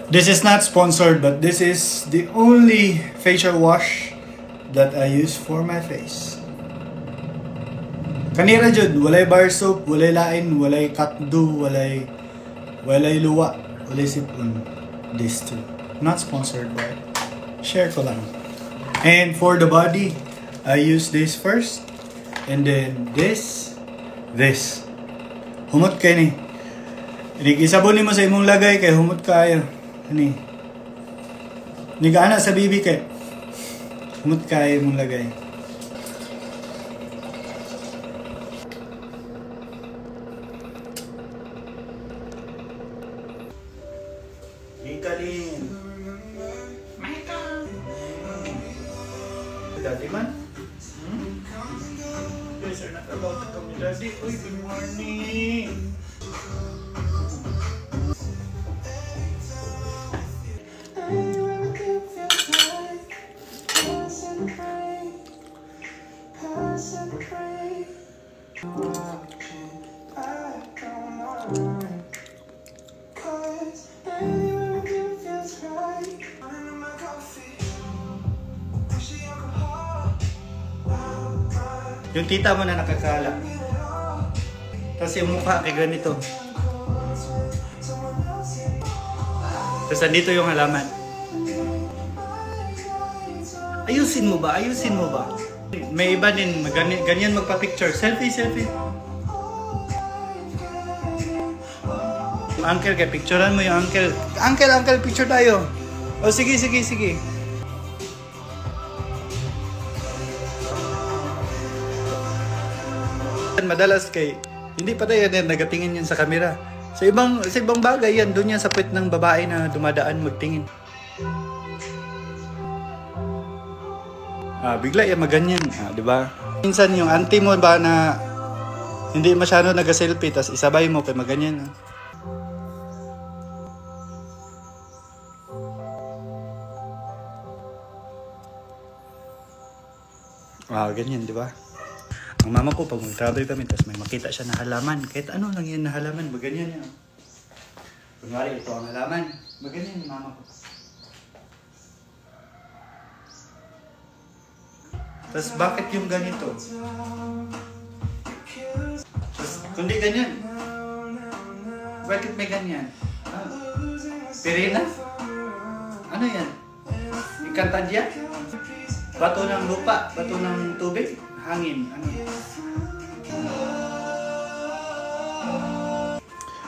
This is not sponsored, but this is the only facial wash that I use for my face. Kanira jud, walay bar soap, walay lain, walay katdu, walay luwa, walay sipon. This too. Not sponsored, but share ko lang. And for the body, I use this first. And then this. Humot kayo ni. Isabon mo sa imong lagay kay humot kayo. Ani. Nigana sa bibi kay humot kayo imong lagay. Ikalin. Michael. Daddy man? Guys are not about to come to daddy. Uy, good morning. Yung tita mo na nakakala. Tapos yung mukha kay ganito. Tapos andito yung halaman. Ayusin mo ba? May iba din, ganyan magpa-picture. Selfie. Uncle, kaya picturean mo yung uncle. Uncle, picture tayo. O sige. Madalas hindi pa tayo nagatingin yan sa camera. Sa ibang bagay yan, doon yan sa puwet ng babae na dumadaan magtingin. Bigla yan maganyan, di ba? Minsan yung auntie mo ba na hindi masyado nag-selfie, tas isabay mo kay maganyan. Ganyan, di ba? Ang mama ko, pag mag-travel kami, tapos may makita siya na halaman. Kahit ano lang yan na halaman, maganyan yan. Kunwari, ito ang halaman. Maganyan yung mama ko. Tapos bakit yung ganito? Tapos, kundi ganyan. Bakit may ganyan? Pirina? Ano yan? Ikantadya? Bato ng lupa? Bato ng tubig? Hangin, ano?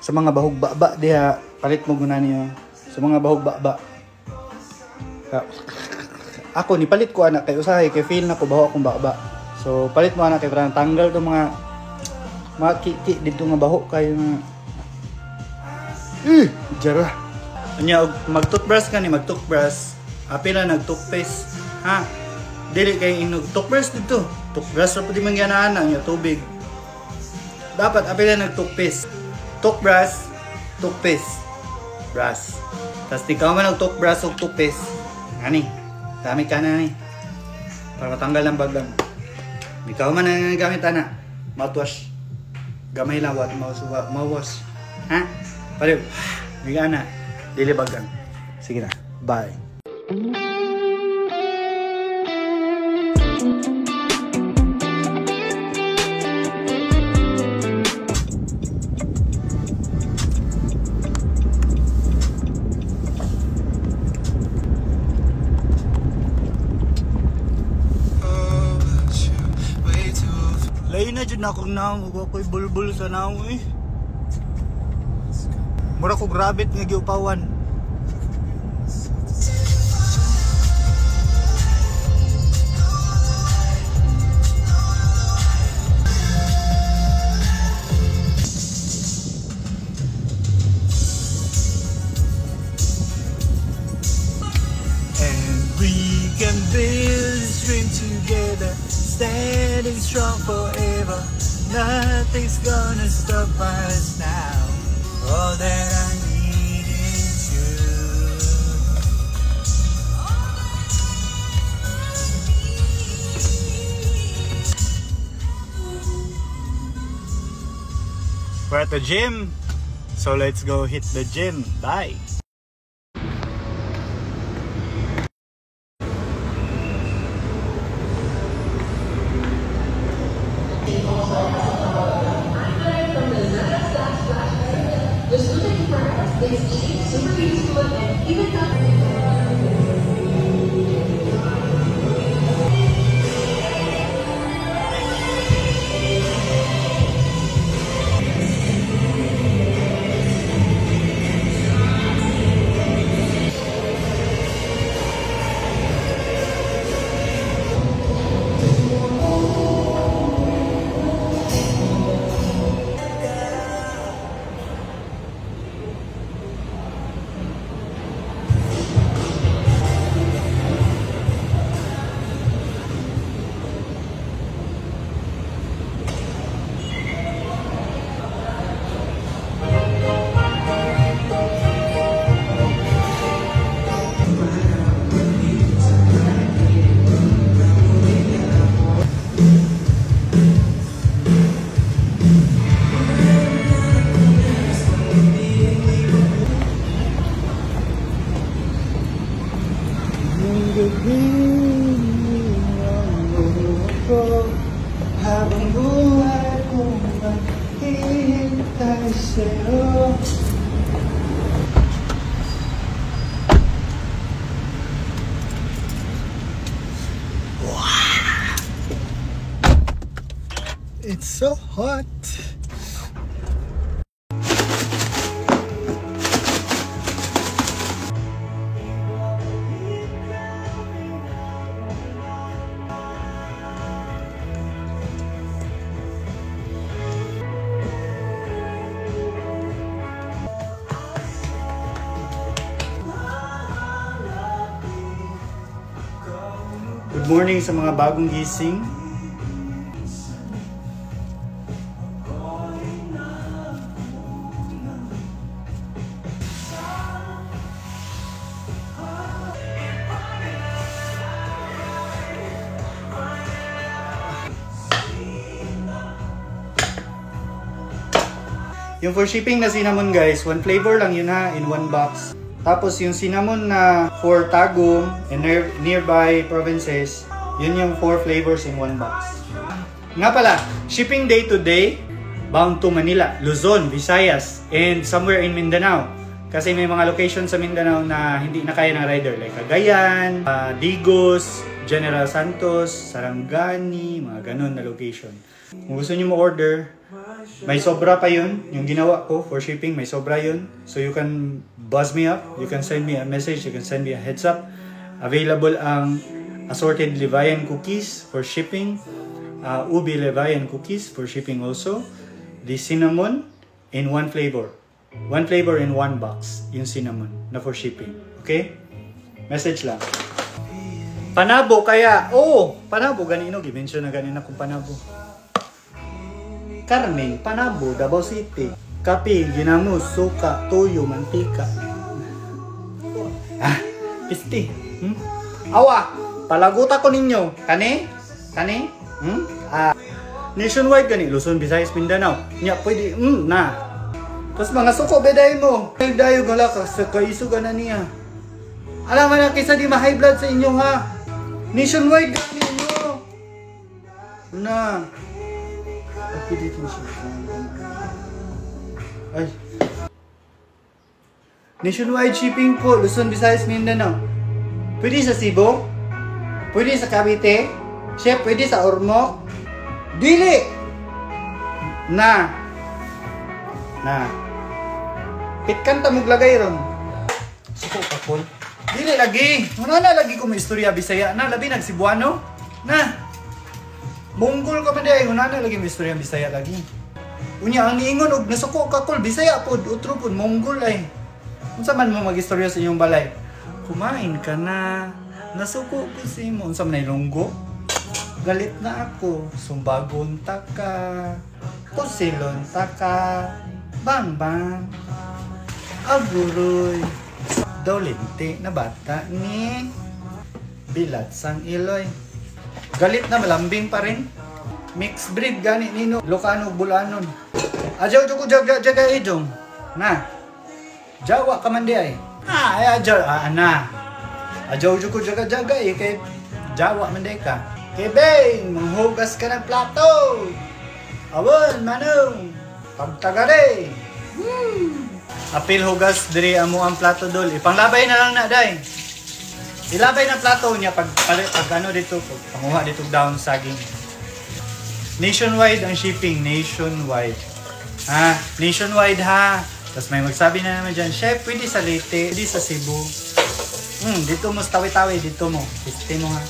Sa mga bahog baba diha, palit mo guna niyo. Sa mga bahog baba. Ako ni palit ko anak kay usahay kay feel na ko baho akong baba. So palit mo anak kay para tanggal tong mga kiki dito nga baho kay nga. Jara. Anya mag-toothbrush ka ni mag-toothbrush. Apila nag-toothpaste, ha? Dili kay inog-toothbrush dito. Toothbrush ra pud man ganahan ang tubig. Dapat apila nag-toothpaste. Toothbrush, toothpaste, brush. Tas di ka man nag-toothbrush ug toothpaste. Ani, gamit ka na ni. Para matanggal ang bagang. Di ka man ang gamit ana. Mouthwash. Gamay lang wat mouthwash. Ha? Pare, di ka na. Dili bagang. Sige na. Bye. Lain na dyan akong naong, huwag ako'y bulbul sa naong eh. Mura ko grabit nga giupawan. And we can build this dream together. Standing strong forever. Nothing's gonna stop us now. All that I need is you. We're at the gym, so let's go hit the gym. Bye. Habang buhay kong maghihintay sa'yo. Wow! It's so hot. Good morning sa mga bagong gising. Yung for shipping na cinnamon guys, one flavor lang yun ha, in one box. Tapos yung cinnamon na for Tagum and nearby provinces, yun yung 4 flavors in one box. Nga pala, shipping day to day, bound to Manila, Luzon, Visayas, and somewhere in Mindanao. Kasi may mga location sa Mindanao na hindi na kaya ng rider, like Cagayan, Digos, General Santos, Sarangani, mga ganun na location. Kung gusto nyo mo-order, may sobra pa yun. Yung ginawa ko for shipping, may sobra yun. So you can buzz me up, you can send me a message, you can send me a heads up. Available ang assorted Levian cookies for shipping. Ubi Levian cookies for shipping also. The cinnamon in one flavor. One flavor in one box. Yung cinnamon na for shipping. Okay? Message lang. Panabo kaya. Oh, panabo. Ganino. I-mention na ganina kung panabo. Karne, panabo, Davao City. Kape, ginamos, suka, toyo, mantika. Ah, pisti. Awa, palaguta ko ninyo. Kani? Kani? Nationwide gani, Luzon, Visayas, Mindanao. Nya, pwede, na. Tapos mga suko, beday mo. Ay, dayo gala ka, sa kaiso ka na niya. Alam mo na, kisa di ma-high blood sa inyo ha. Nationwide gani ninyo. Na. Dito siya. Ay. Nationwide shipping po, Luzon, Visayas, Mindanao. Pwede sa Cebu? Pwede sa Cavite? Chef, pwede sa Ormoc? Dili! Na. Pitkan ta maglagay ron. Suko ka po. Dili lagi. Ano na lagi ko may istorya Bisaya na, labi nagsibuano? Na. Bonggol ka man day, una na lagi may istorya Bisaya lagi. Unya ang niingon og nasuko ka kol Bisaya pod, utro pod Monggol ay. Unsa man mo magistorya sa inyong balay? Kumain ka na. Nasuko ko si mo unsa man lunggo? Galit na ako. Sumbagon ta ka. Pusilon ta ka. Bang bang. Aguroy. Dolente na bata ni Bilat sang Iloy. Galit na malambing pa rin. Mixed breed gani nino. Lokano bulanon. Ajaw ko jaga idong. Na. Jawa ka man di ay. Ajaw na. Ajaw ko jaga kay Jawa man di ka. Kay Beng, manghugas ka ng plato. Awon, manong! Pagtagari! Apil hugas diri amo ang plato dol. Ipanglabay na lang na day. Ilabay na plato niya pag ano dito, panguha dito down saging. Nationwide ang shipping, nationwide. Ha, nationwide ha. Tapos may magsabi na naman dyan, chef, pwede sa Leyte, pwede sa Cebu. Dito mo, tawi-tawi, dito mo. Piste mo ha.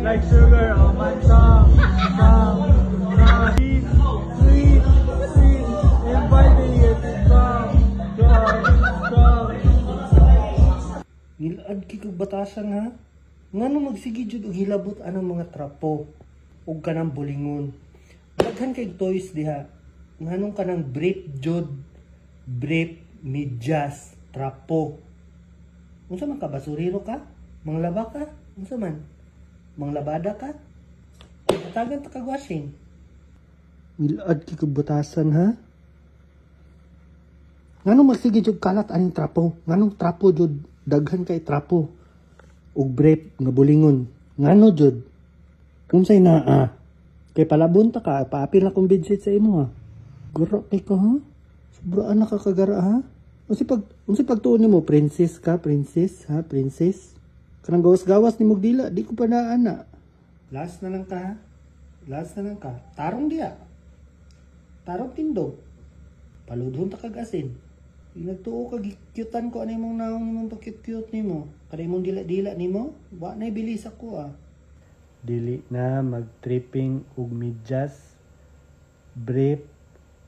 Like sugar on my tongue, sweet, sweet, sweet, inviting you to come. Nilad kay kog batasan ha. Ngano magsige jud og hilabot anang mga trapo ug kanang bulingon. Daghan kay toys diha. Nganong kanang brief jud, brief medyas, trapo. Unsa man ka basurero ka? Manglaba ka? Unsa man? Manglabada ka? Tagan ta kag washing. Milad kay kog batasan ha. Nganong magsige jud kalat aning trapo? Nganong trapo jud daghan kay trapo ug brief nga bulingon? Ngano jud? Unsay naa? Kay palabon ta ka, paapil na kong bedsit sa imo ha. Gura kay ka ha? Sobraan na ka kagara ha? Unsay pagtuon nimo, princess ka, princess ha, princess? Kanang gawas-gawas ni Mugdila, di ko pa naana. Last na lang ka ha? Last na lang ka. Tarong diya. Tarong tindog. Paludhon ta kag asin. Nagtuo kag kyutan ko anay mong naong nimong pag-cute nimo. Kanay mong dila-dila nimo, wa nay bilis ako ah. Dili na mag-tripping ug medyas, brief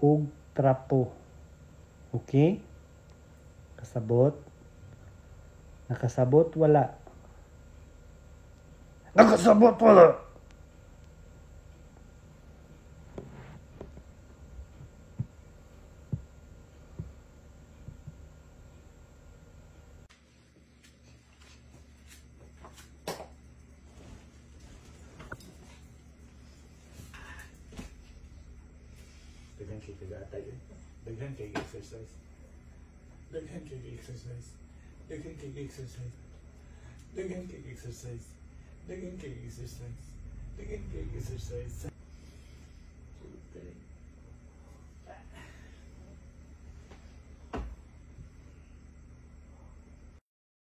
ug trapo. Okay? Kasabot? Nakasabot wala. Nakasabot wala. Daghan kay kag-atay. Daghan kay exercise. Daghan kay exercise. Daghan kay exercise. Daghan kay exercise. Daghan kay exercise. Daghan kay exercise.